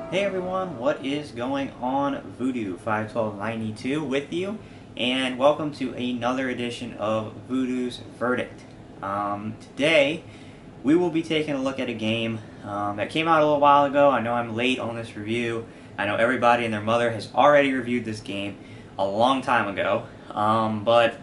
Hey everyone, what is going on? Voodoo 51292 with you, and welcome to another edition of Voodoo's Verdict. Today, we will be taking a look at a game that came out a little while ago. I know I'm late on this review. I know everybody and their mother has already reviewed this game a long time ago, but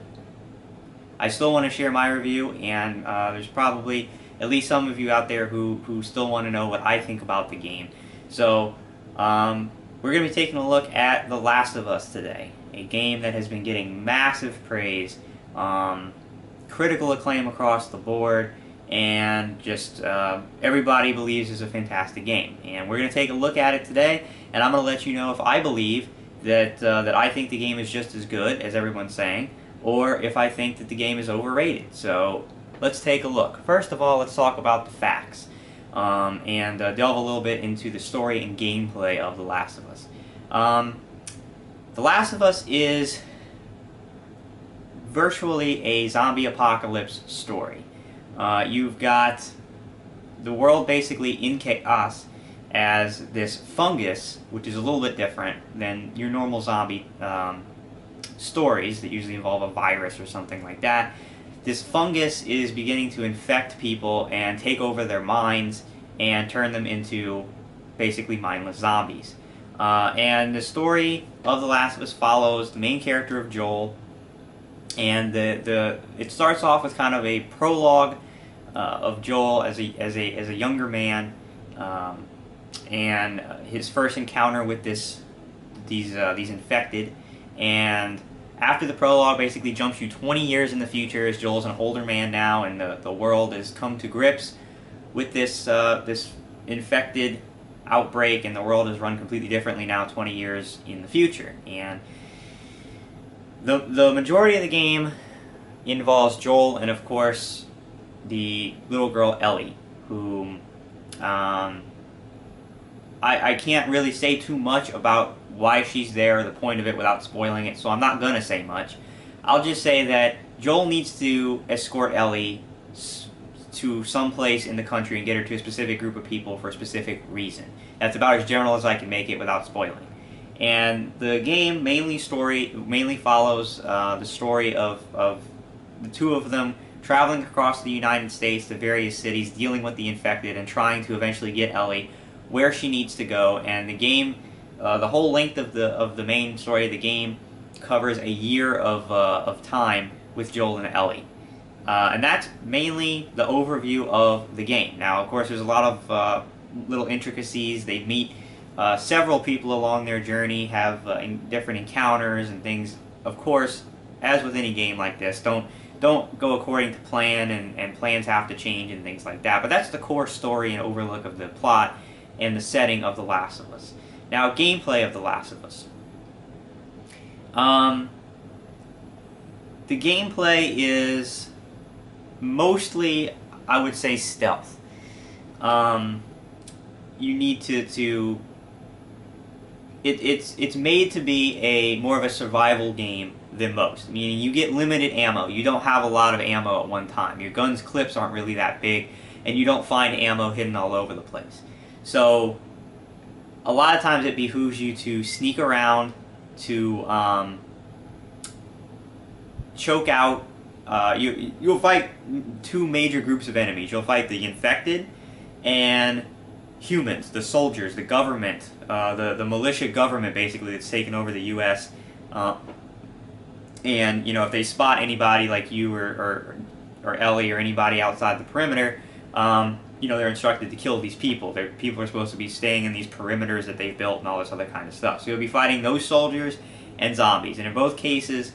I still want to share my review, and there's probably at least some of you out there who still want to know what I think about the game. So, we're going to be taking a look at The Last of Us today, a game that has been getting massive praise, critical acclaim across the board, and just everybody believes is a fantastic game. And we're going to take a look at it today, and I'm going to let you know if I believe that I think the game is just as good as everyone's saying, or if I think that the game is overrated. So let's take a look. First of all, let's talk about the facts. And delve a little bit into the story and gameplay of The Last of Us. The Last of Us is virtually a zombie apocalypse story. You've got the world basically in chaos as this fungus, which is a little bit different than your normal zombie stories that usually involve a virus or something like that. This fungus is beginning to infect people and take over their minds and turn them into basically mindless zombies. And the story of The Last of Us follows the main character of Joel, and it starts off with kind of a prologue of Joel as a younger man, and his first encounter with these infected. And after the prologue basically jumps you 20 years in the future, as Joel's an older man now, and the world has come to grips with this infected outbreak, and the world is run completely differently now 20 years in the future. And the majority of the game involves Joel and, of course, the little girl Ellie, whom I can't really say too much about why she's there or the point of it without spoiling it, so I'm not going to say much. I'll just say that Joel needs to escort Ellie to some place in the country and get her to a specific group of people for a specific reason. That's about as general as I can make it without spoiling. And the game mainly follows the story of the two of them traveling across the United States to various cities, dealing with the infected, and trying to eventually get Ellie where she needs to go. And the game, the whole length of the main story of the game covers a year of time with Joel and Ellie. And that's mainly the overview of the game. Now, of course, there's a lot of little intricacies. They meet several people along their journey, have different encounters and things. Of course, as with any game like this, don't go according to plan, and plans have to change and things like that. But that's the core story and overlook of the plot and the setting of The Last of Us. Now, gameplay of The Last of Us. The gameplay is mostly, I would say, stealth. You need to it's made to be more of a survival game than most. Meaning you get limited ammo. You don't have a lot of ammo at one time. Your gun's clips aren't really that big, and you don't find ammo hidden all over the place. So a lot of times it behooves you to sneak around, to choke out. You'll fight two major groups of enemies. You'll fight the infected and humans, the soldiers, the government, the militia government, basically, that's taken over the U.S. And if they spot anybody like you or Ellie or anybody outside the perimeter, they're instructed to kill these people. People are supposed to be staying in these perimeters that they've built and all this other kind of stuff. So you'll be fighting those soldiers and zombies. And in both cases,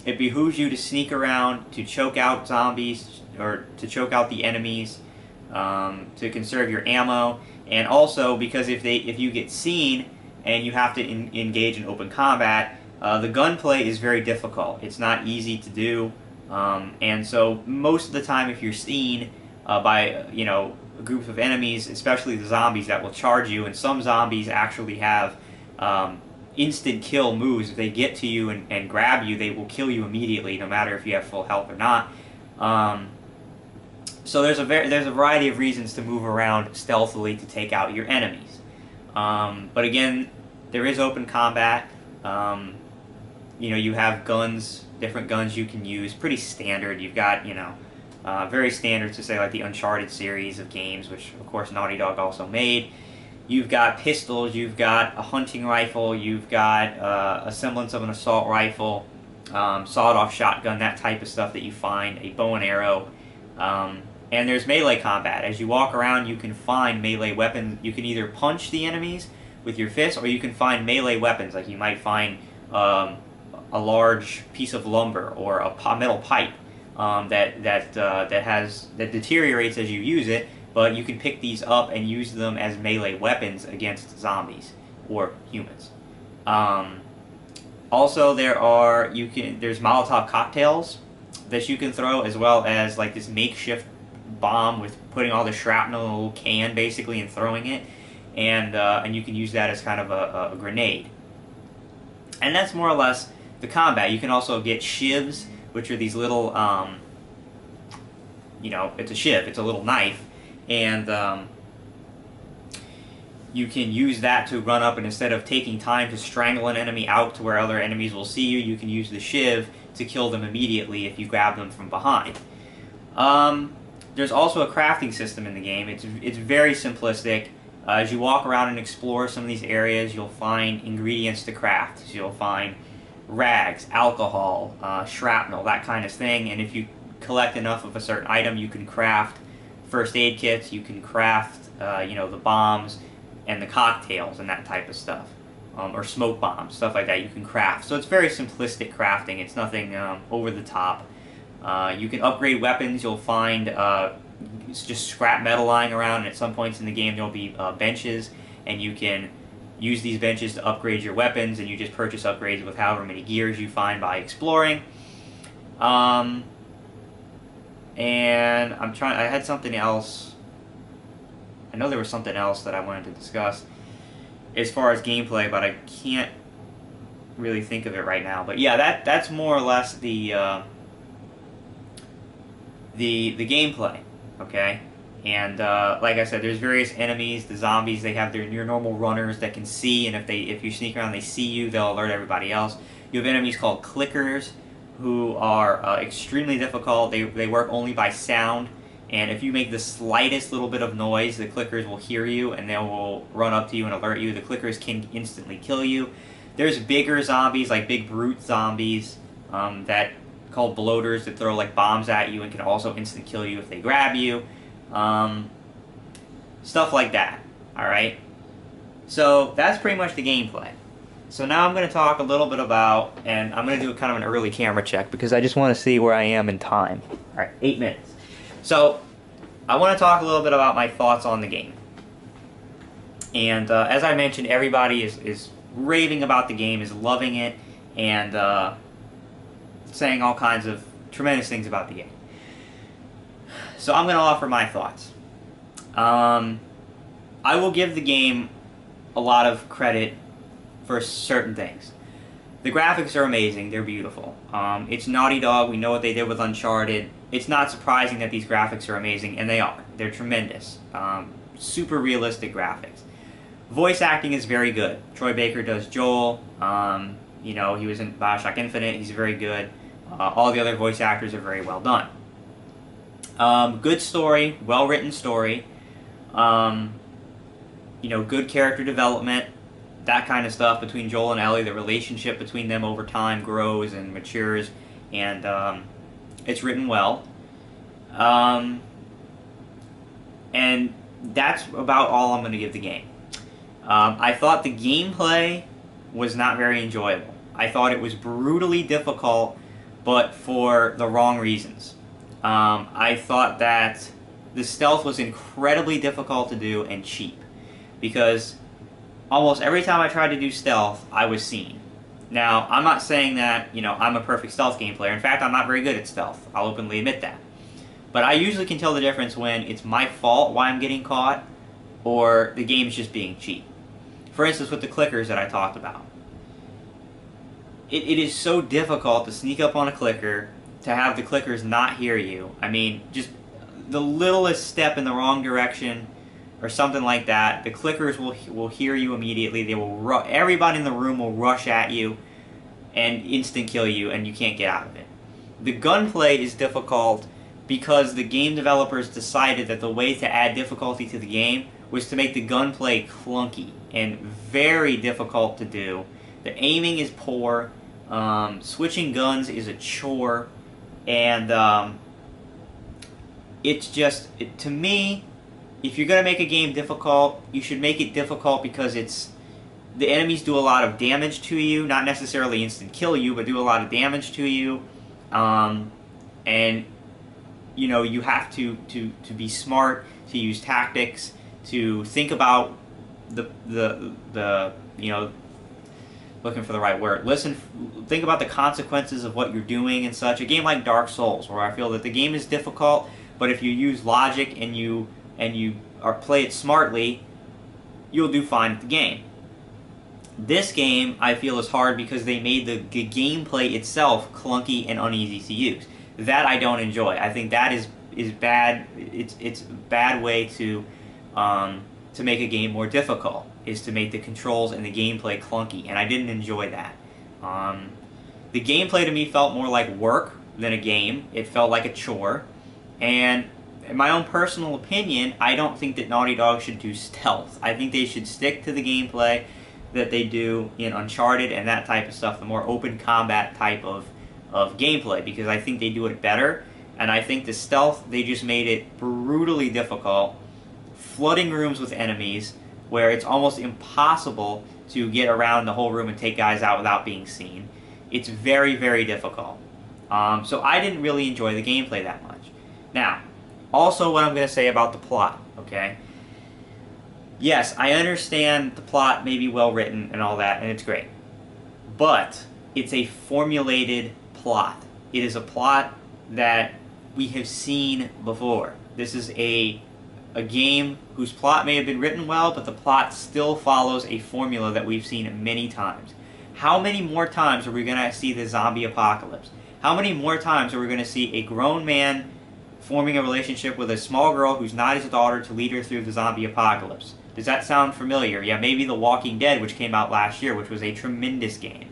it behooves you to sneak around, to choke out zombies, or to choke out the enemies, to conserve your ammo. And also, because if you get seen and you have to engage in open combat, the gunplay is very difficult. It's not easy to do. And so most of the time, if you're seen by a group of enemies, especially the zombies that will charge you, and some zombies actually have instant kill moves. If they get to you and grab you, they will kill you immediately, no matter if you have full health or not. So there's a variety of reasons to move around stealthily to take out your enemies. But again, there is open combat. You have guns, different guns you can use. Pretty standard. You've got, very standard to say, like the Uncharted series of games, which of course Naughty Dog also made. You've got pistols, you've got a hunting rifle, you've got a semblance of an assault rifle, sawed-off shotgun, that type of stuff that you find, a bow and arrow. And there's melee combat. As you walk around, you can find melee weapons. You can either punch the enemies with your fist, or you can find melee weapons. Like you might find a large piece of lumber or a metal pipe that deteriorates as you use it. But you can pick these up and use them as melee weapons against zombies or humans. Also, there's Molotov cocktails that you can throw, as well as like this makeshift bomb with putting all the shrapnel in a little can basically and throwing it, and you can use that as kind of a grenade. And that's more or less the combat. You can also get shivs, which are these little, it's a shiv, it's a little knife, and you can use that to run up, and instead of taking time to strangle an enemy out to where other enemies will see you, you can use the shiv to kill them immediately if you grab them from behind. There's also a crafting system in the game. It's very simplistic. As you walk around and explore some of these areas, you'll find ingredients to craft. So you'll find rags, alcohol, shrapnel, that kind of thing, and if you collect enough of a certain item, you can craft first aid kits, you can craft the bombs and the cocktails and that type of stuff, or smoke bombs, stuff like that you can craft. So it's very simplistic crafting. It's nothing over the top. You can upgrade weapons. You'll find it's just scrap metal lying around, and at some points in the game there'll be benches, and you can use these benches to upgrade your weapons, and you just purchase upgrades with however many gears you find by exploring. And I had something else. I know there was something else that I wanted to discuss as far as gameplay, but I can't really think of it right now. But yeah, that's more or less the gameplay, okay? And like I said, there's various enemies. The zombies, they have your normal runners that can see, and if you sneak around, they see you, they'll alert everybody else. You have enemies called clickers, who are extremely difficult. They work only by sound, and if you make the slightest little bit of noise, the clickers will hear you, and they will run up to you and alert you. The clickers can instantly kill you. There's bigger zombies, like big brute zombies, that called bloaters, that throw like bombs at you and can also instant kill you if they grab you. Stuff like that. Alright? So that's pretty much the gameplay. So now I'm going to talk a little bit about, and I'm going to do kind of an early camera check because I just want to see where I am in time. Alright, 8 minutes. So I want to talk a little bit about my thoughts on the game. And as I mentioned, everybody is raving about the game, is loving it, and saying all kinds of tremendous things about the game. So I'm going to offer my thoughts. I will give the game a lot of credit for certain things. The graphics are amazing. They're beautiful. It's Naughty Dog. We know what they did with Uncharted. It's not surprising that these graphics are amazing, and they are. They're tremendous. Super realistic graphics. Voice acting is very good. Troy Baker does Joel. He was in Bioshock Infinite. He's very good. All the other voice actors are very well done. Good story, well-written story. Good character development, that kind of stuff between Joel and Ellie. The relationship between them over time grows and matures, and it's written well. And that's about all I'm going to give the game. I thought the gameplay was not very enjoyable. I thought it was brutally difficult, but for the wrong reasons. I thought that the stealth was incredibly difficult to do and cheap, because almost every time I tried to do stealth, I was seen. Now, I'm not saying that, I'm a perfect stealth game player. In fact, I'm not very good at stealth. I'll openly admit that. But I usually can tell the difference when it's my fault why I'm getting caught, or the game's just being cheap. For instance, with the clickers that I talked about. It is so difficult to sneak up on a clicker, to have the clickers not hear you. I mean, just the littlest step in the wrong direction or something like that, the clickers will hear you immediately. They will everybody in the room will rush at you and instant kill you, and you can't get out of it. The gunplay is difficult because the game developers decided that the way to add difficulty to the game was to make the gunplay clunky and very difficult to do. The aiming is poor, switching guns is a chore, and it's just, to me, if you're going to make a game difficult, you should make it difficult because the enemies do a lot of damage to you, not necessarily instant kill you, but do a lot of damage to you, and you know, you have to be smart, to use tactics, to think about the you know, looking for the right word. Think about the consequences of what you're doing and such. A game like Dark Souls, where I feel that the game is difficult, but if you use logic and you play it smartly, you'll do fine at the game. This game, I feel, is hard because they made the gameplay itself clunky and uneasy to use. That I don't enjoy. I think that is bad. It's a bad way to make a game more difficult, is to make the controls and the gameplay clunky, and I didn't enjoy that. The gameplay to me felt more like work than a game. It felt like a chore, and in my own personal opinion, I don't think that Naughty Dog should do stealth. I think they should stick to the gameplay that they do in Uncharted and that type of stuff, the more open combat type of gameplay, because I think they do it better, and I think the stealth, they just made it brutally difficult, flooding rooms with enemies where it's almost impossible to get around the whole room and take guys out without being seen. It's very, very difficult. So I didn't really enjoy the gameplay that much. Now, also what I'm going to say about the plot, okay? Yes, I understand the plot may be well written and all that, and it's great. But it's a formulated plot. It is a plot that we have seen before. This is a game whose plot may have been written well, but the plot still follows a formula that we've seen many times. How many more times are we going to see the zombie apocalypse? How many more times are we going to see a grown man forming a relationship with a small girl who's not his daughter to lead her through the zombie apocalypse? Does that sound familiar? Yeah, maybe The Walking Dead, which came out last year, which was a tremendous game.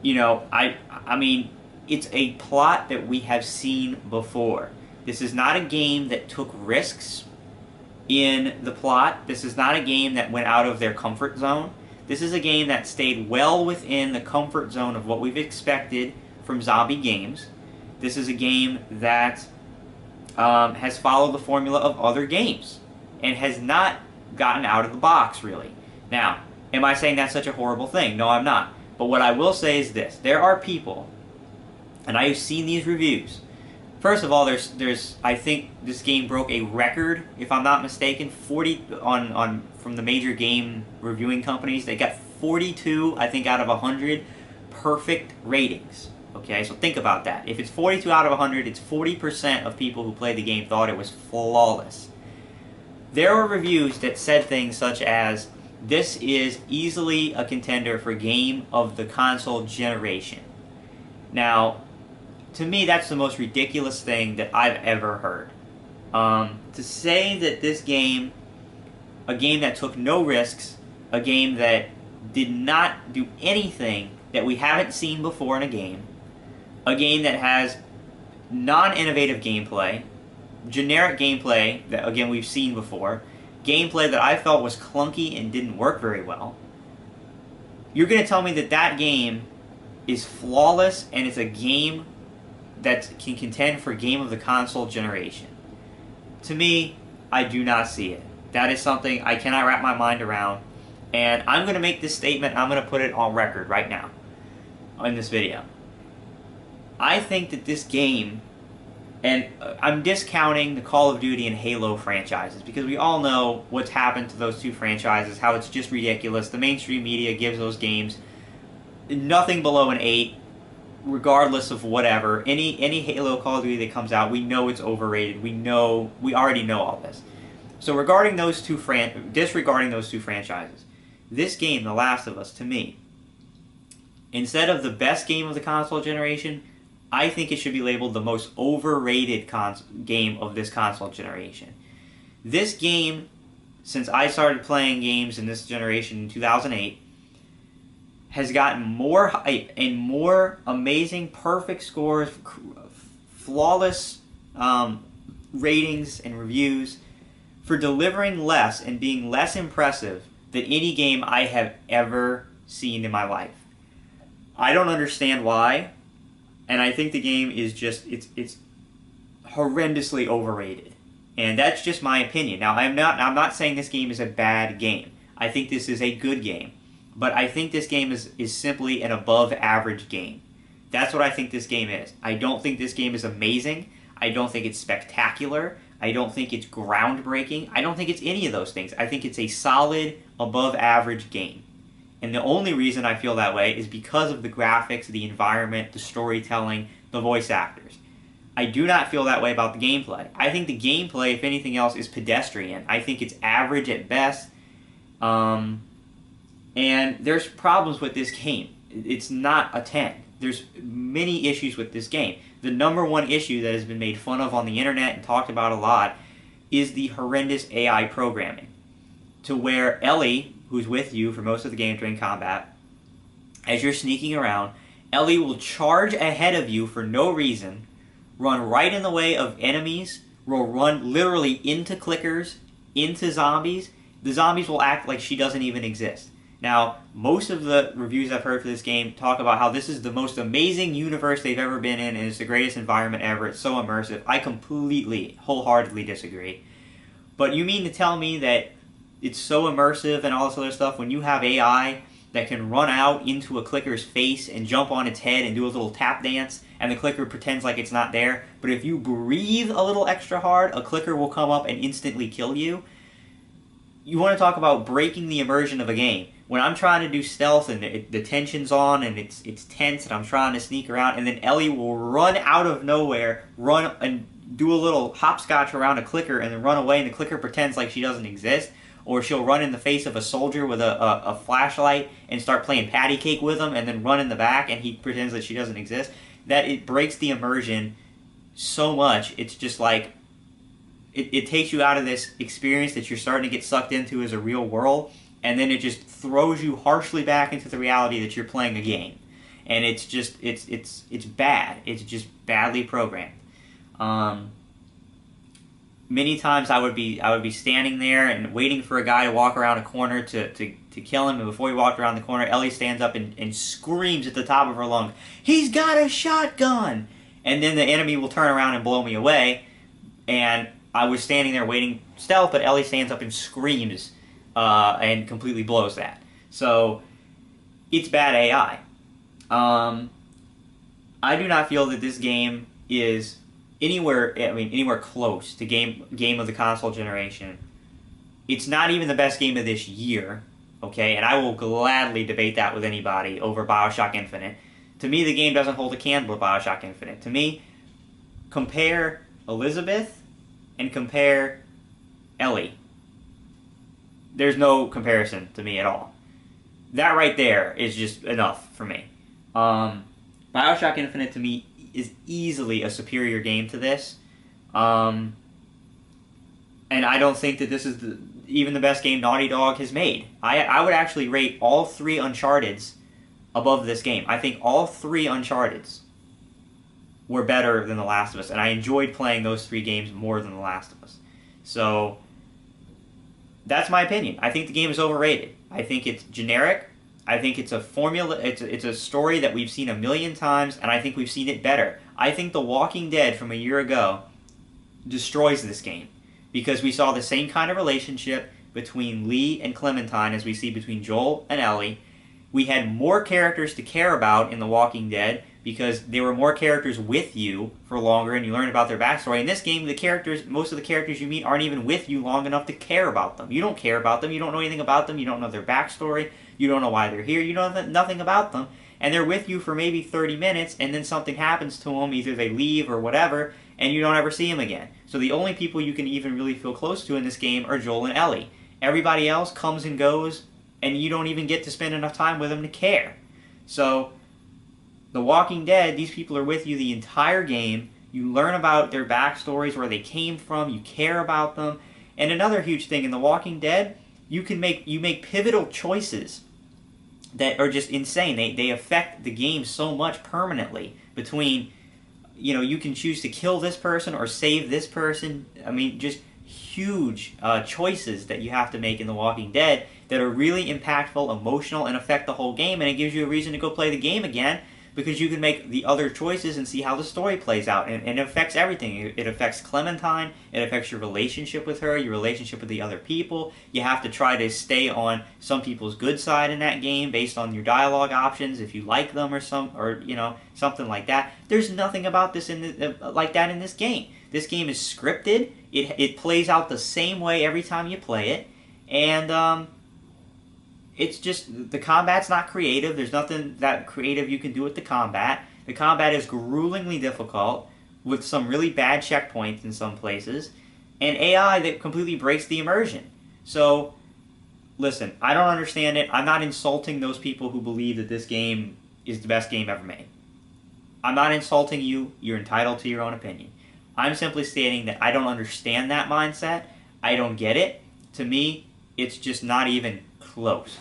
You know, I mean, it's a plot that we have seen before. This is not a game that took risks in the plot. This is not a game that went out of their comfort zone. This is a game that stayed well within the comfort zone of what we've expected from zombie games. This is a game that has followed the formula of other games and has not gotten out of the box, really. Now, am I saying that's such a horrible thing? No, I'm not. But what I will say is this. There are people, and I have seen these reviews. First of all, I think this game broke a record, if I'm not mistaken, 40 from the major game reviewing companies. They got 42, I think, out of 100 perfect ratings. Okay, so think about that. If it's 42 out of 100, it's 40% of people who played the game thought it was flawless. There were reviews that said things such as, this is easily a contender for game of the console generation. Now, to me, that's the most ridiculous thing that I've ever heard. To say that this game, a game that took no risks, a game that did not do anything that we haven't seen before in a game that has non-innovative gameplay, generic gameplay that, again, we've seen before, gameplay that I felt was clunky and didn't work very well, you're going to tell me that that game is flawless and it's a game that can contend for game of the console generation. To me, I do not see it. That is something I cannot wrap my mind around, and I'm going to make this statement, I'm going to put it on record right now in this video. I think that this game, and I'm discounting the Call of Duty and Halo franchises, because we all know what's happened to those two franchises, how it's just ridiculous. The mainstream media gives those games nothing below an 8, regardless of whatever. Any Halo Call of Duty that comes out, we know it's overrated. We already know all this. So disregarding those two franchises, this game, The Last of Us, to me, instead of the best game of the console generation, I think it should be labeled the most overrated game of this console generation. This game, since I started playing games in this generation in 2008, has gotten more hype and more amazing, perfect scores, flawless ratings and reviews for delivering less and being less impressive than any game I have ever seen in my life. I don't understand why, and I think the game is just, it's horrendously overrated. And that's just my opinion. Now, I'm not saying this game is a bad game. I think this is a good game. But I think this game is simply an above average game. That's what I think this game is. I don't think this game is amazing. I don't think it's spectacular. I don't think it's groundbreaking. I don't think it's any of those things. I think it's a solid, above average game. And the only reason I feel that way is because of the graphics, the environment, the storytelling, the voice actors. I do not feel that way about the gameplay. I think the gameplay, if anything else, is pedestrian. I think it's average at best. And there's problems with this game. It's not a 10. There's many issues with this game. The number one issue that has been made fun of on the internet and talked about a lot is the horrendous AI programming. To where Ellie, who's with you for most of the game during combat, as you're sneaking around, Ellie will charge ahead of you for no reason, run right in the way of enemies, will run literally into clickers, into zombies. The zombies will act like she doesn't even exist. Now, most of the reviews I've heard for this game talk about how this is the most amazing universe they've ever been in, and it's the greatest environment ever, it's so immersive. I completely, wholeheartedly disagree. But you mean to tell me that it's so immersive and all this other stuff when you have AI that can run out into a clicker's face and jump on its head and do a little tap dance, and the clicker pretends like it's not there, but if you breathe a little extra hard, a clicker will come up and instantly kill you? You want to talk about breaking the immersion of a game. When I'm trying to do stealth and the tension's on and it's tense and I'm trying to sneak around, and then Ellie will run out of nowhere, run and do a little hopscotch around a clicker and then run away, and the clicker pretends like she doesn't exist, or she'll run in the face of a soldier with a flashlight and start playing patty cake with him and then run in the back and he pretends that she doesn't exist, that it breaks the immersion so much. It's just like, it takes you out of this experience that you're starting to get sucked into as a real world, and then it just throws you harshly back into the reality that you're playing a game. And it's just, it's bad. It's just badly programmed. Many times I would be standing there and waiting for a guy to walk around a corner to kill him, and before he walked around the corner, Ellie stands up and screams at the top of her lungs, "He's got a shotgun!" And then the enemy will turn around and blow me away, and I was standing there waiting stealth, but Ellie stands up and screams and completely blows that. So it's bad AI. I do not feel that this game is anywhere close to game of the console generation. It's not even the best game of this year, okay? And I will gladly debate that with anybody over BioShock Infinite. To me, the game doesn't hold a candle to BioShock Infinite. To me, compare Elizabeth and compare Ellie. There's no comparison to me at all. That right there is just enough for me. BioShock Infinite to me is easily a superior game to this. And I don't think that this is even the best game Naughty Dog has made. I would actually rate all three Uncharted's above this game. I think all three Uncharted's were better than The Last of Us, and I enjoyed playing those three games more than The Last of Us. So that's my opinion. I think the game is overrated. I think it's generic. I think it's a formula. It's a story that we've seen a million times, and I think we've seen it better. I think The Walking Dead from a year ago destroys this game, because we saw the same kind of relationship between Lee and Clementine as we see between Joel and Ellie. We had more characters to care about in The Walking Dead because there were more characters with you for longer and you learned about their backstory. In this game, most of the characters you meet aren't even with you long enough to care about them. You don't care about them, you don't know anything about them, you don't know their backstory, you don't know why they're here, you know nothing about them, and they're with you for maybe 30 minutes and then something happens to them, either they leave or whatever, and you don't ever see them again. So the only people you can even really feel close to in this game are Joel and Ellie. Everybody else comes and goes, and you don't even get to spend enough time with them to care. So, The Walking Dead, these people are with you the entire game. You learn about their backstories, where they came from. You care about them. And another huge thing in The Walking Dead, you make pivotal choices that are just insane. They affect the game so much permanently. Between, you can choose to kill this person or save this person. I mean, just huge choices that you have to make in The Walking Dead that are really impactful, emotional, and affect the whole game. And it gives you a reason to go play the game again, because you can make the other choices and see how the story plays out. And it affects everything. It affects Clementine. It affects your relationship with her, your relationship with the other people. You have to try to stay on some people's good side in that game based on your dialogue options, if you like them or something like that. There's nothing about this like that in this game. This game is scripted. It plays out the same way every time you play it. And it's just, the combat's not creative. There's nothing that creative you can do with the combat. The combat is gruelingly difficult, with some really bad checkpoints in some places, and AI that completely breaks the immersion. So, listen, I don't understand it. I'm not insulting those people who believe that this game is the best game ever made. I'm not insulting you. You're entitled to your own opinion. I'm simply stating that I don't understand that mindset. I don't get it. To me, it's just not even close.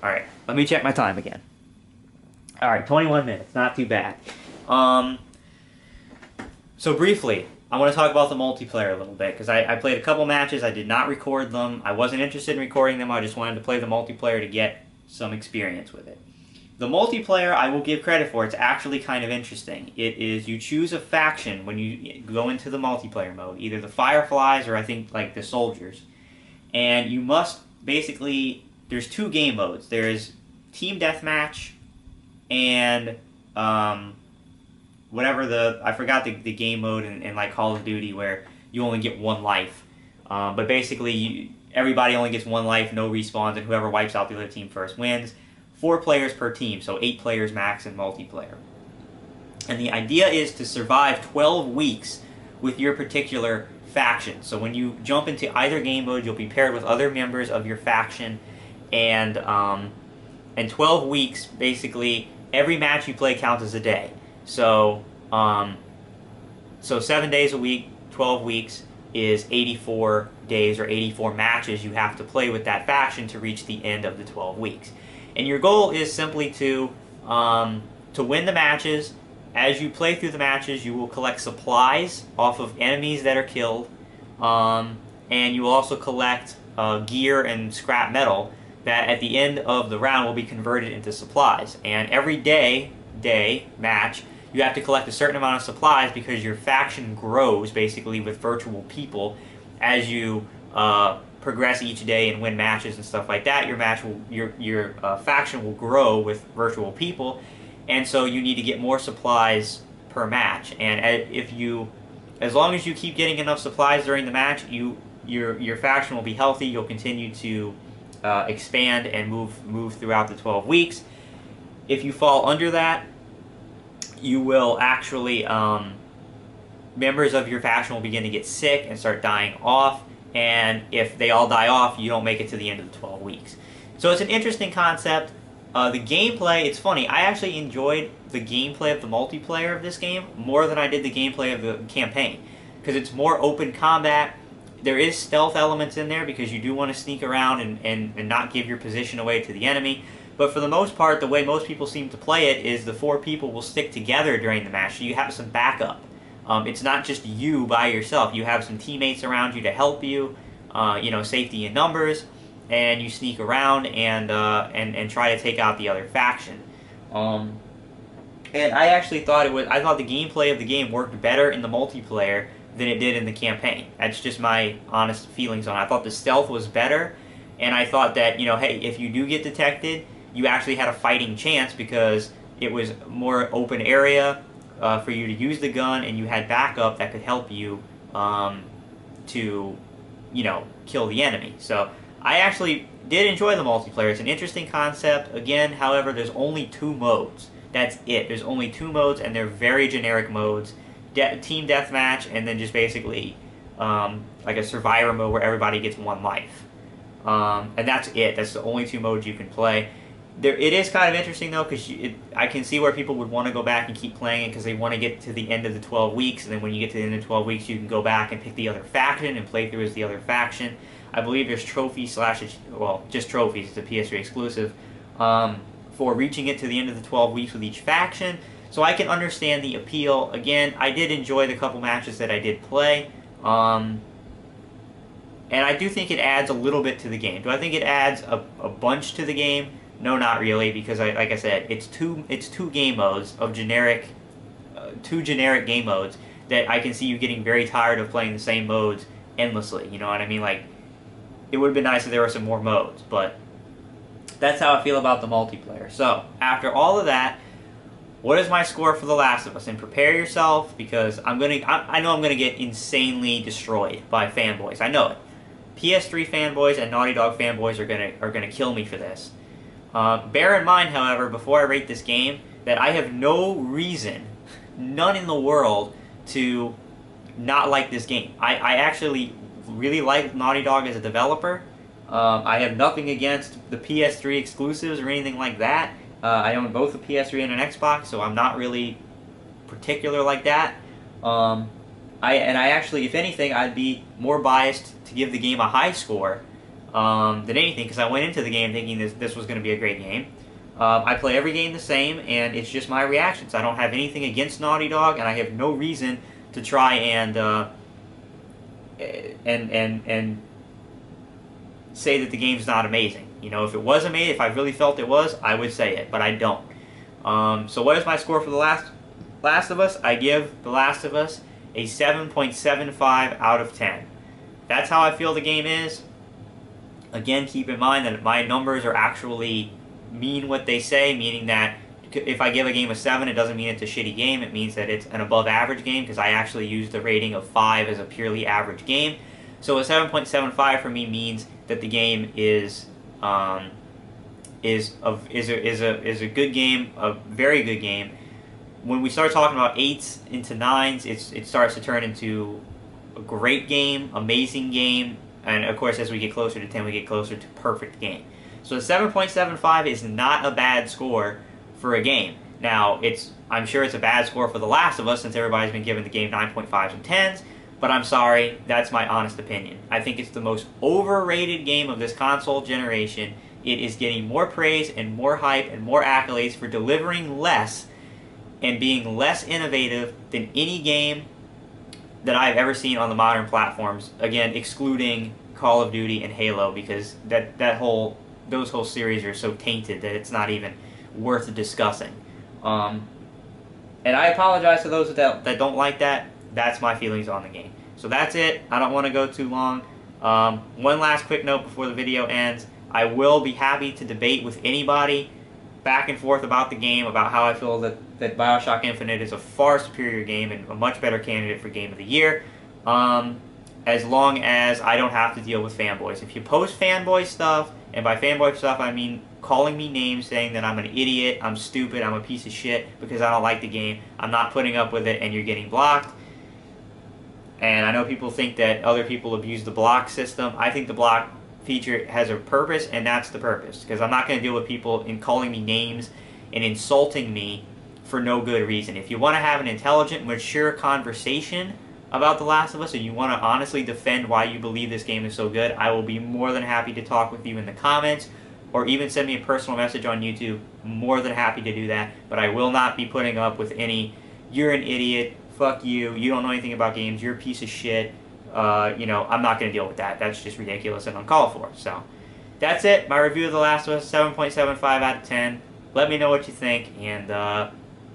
Alright, let me check my time again. Alright, 21 minutes, not too bad. So briefly, I want to talk about the multiplayer a little bit, because I played a couple matches. I did not record them. I wasn't interested in recording them. I just wanted to play the multiplayer to get some experience with it. The multiplayer, I will give credit for. It's actually kind of interesting. It is, you choose a faction when you go into the multiplayer mode, either the Fireflies or I think like the Soldiers. And you must basically, there's two game modes. There's Team Deathmatch and whatever I forgot the game mode in like Call of Duty, where you only get one life. But basically, everybody only gets one life, no respawns, and whoever wipes out the other team first wins. 4 players per team, so 8 players max in multiplayer. And the idea is to survive 12 weeks with your particular faction. So when you jump into either game mode, you'll be paired with other members of your faction, and 12 weeks, basically, every match you play counts as a day. So 7 days a week, 12 weeks is 84 days or 84 matches you have to play with that faction to reach the end of the 12 weeks. And your goal is simply to win the matches. As you play through the matches, you will collect supplies off of enemies that are killed, and you will also collect gear and scrap metal that at the end of the round will be converted into supplies. And every match, you have to collect a certain amount of supplies, because your faction grows basically with virtual people as you progress each day and win matches and stuff like that. Your faction will grow with virtual people, and so you need to get more supplies per match. And as long as you keep getting enough supplies during the match, your faction will be healthy. You'll continue to expand and move throughout the 12 weeks. If you fall under that, you will actually members of your faction will begin to get sick and start dying off. And if they all die off, you don't make it to the end of the 12 weeks. So it's an interesting concept. The gameplay, it's funny, I actually enjoyed the gameplay of the multiplayer of this game more than I did the gameplay of the campaign, because it's more open combat. There is stealth elements in there, because you do want to sneak around and not give your position away to the enemy. But for the most part, the way most people seem to play it is the 4 people will stick together during the match, so you have some backup. It's not just you by yourself. You have some teammates around you to help you, safety in numbers, and you sneak around and try to take out the other faction. And I actually thought I thought the gameplay of the game worked better in the multiplayer than it did in the campaign. That's just my honest feelings on it. I thought the stealth was better, and I thought that, hey, if you do get detected, you actually had a fighting chance, because it was more open area for you to use the gun, and you had backup that could help you to, kill the enemy. So I actually did enjoy the multiplayer. It's an interesting concept. Again, however, there's only 2 modes. That's it. There's only 2 modes, and they're very generic modes. Team Deathmatch, and then just basically like a survivor mode where everybody gets 1 life. And that's it. That's the only 2 modes you can play. It is kind of interesting though, because I can see where people would want to go back and keep playing it because they want to get to the end of the 12 weeks, and then when you get to the end of 12 weeks, you can go back and pick the other faction and play through as the other faction. I believe there's trophies well, just trophies. It's a PS3 exclusive for reaching it to the end of the 12 weeks with each faction. So I can understand the appeal. Again, I did enjoy the couple matches that I did play. And I do think it adds a little bit to the game. Do I think it adds a bunch to the game? No, not really, because like I said, it's two game modes of two generic game modes that I can see you getting very tired of playing the same modes endlessly. You know what I mean? Like, it would have been nice if there were some more modes, but that's how I feel about the multiplayer. So, after all of that, what is my score for The Last of Us? And prepare yourself, because I know I'm gonna get insanely destroyed by fanboys. I know it. PS3 fanboys and Naughty Dog fanboys are gonna kill me for this. Bear in mind, however, before I rate this game, that I have no reason, none in the world, to not like this game. I actually really like Naughty Dog as a developer. I have nothing against the PS3 exclusives or anything like that. I own both a PS3 and an Xbox, so I'm not really particular like that. I actually, if anything, I'd be more biased to give the game a high score than anything, because I went into the game thinking this was going to be a great game. I play every game the same, and it's just my reactions. I don't have anything against Naughty Dog, and I have no reason to try and say that the game's not amazing. You know, if it was amazing, if I really felt it was, I would say it, but I don't. So what is my score for The Last of Us? I give The Last of Us a 7.75 out of 10. That's how I feel the game is. Again, keep in mind that my numbers are actually mean what they say, meaning that if I give a game a 7, it doesn't mean it's a shitty game. It means that it's an above average game, because I actually use the rating of 5 as a purely average game. So a 7.75 for me means that the game is a good game, a very good game. When we start talking about 8s into 9s, it starts to turn into a great game, amazing game. And of course, as we get closer to 10, we get closer to perfect game. So 7.75 is not a bad score for a game. Now, I'm sure it's a bad score for The Last of Us, since everybody's been giving the game 9.5s and 10s, but I'm sorry, that's my honest opinion. I think it's the most overrated game of this console generation. It is getting more praise and more hype and more accolades for delivering less and being less innovative than any game that I've ever seen on the modern platforms. Again, excluding Call of Duty and Halo, because those whole series are so tainted that it's not even worth discussing. And I apologize to those that don't like that. That's my feelings on the game. So that's it. I don't want to go too long. One last quick note before the video ends. I will be happy to debate with anybody back and forth about the game, about how I feel that Bioshock Infinite is a far superior game and a much better candidate for Game of the Year, as long as I don't have to deal with fanboys. If you post fanboy stuff, and by fanboy stuff I mean calling me names, saying that I'm an idiot, I'm stupid, I'm a piece of shit because I don't like the game, I'm not putting up with it, and you're getting blocked. And I know people think that other people abuse the block system. I think the block feature has a purpose, and that's the purpose, because I'm not going to deal with people in calling me names and insulting me for no good reason. If you want to have an intelligent, mature conversation about The Last of Us, and you want to honestly defend why you believe this game is so good, I will be more than happy to talk with you in the comments, or even send me a personal message on YouTube. More than happy to do that, but I will not be putting up with any, you're an idiot, fuck you, you don't know anything about games, you're a piece of shit. You know, I'm not going to deal with that. That's just ridiculous and uncalled for. So, that's it. My review of The Last of Us, 7.75 out of 10. Let me know what you think, and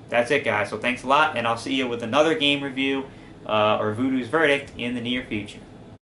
that's it, guys. So, thanks a lot, and I'll see you with another game review, or Voodoo's Verdict, in the near future.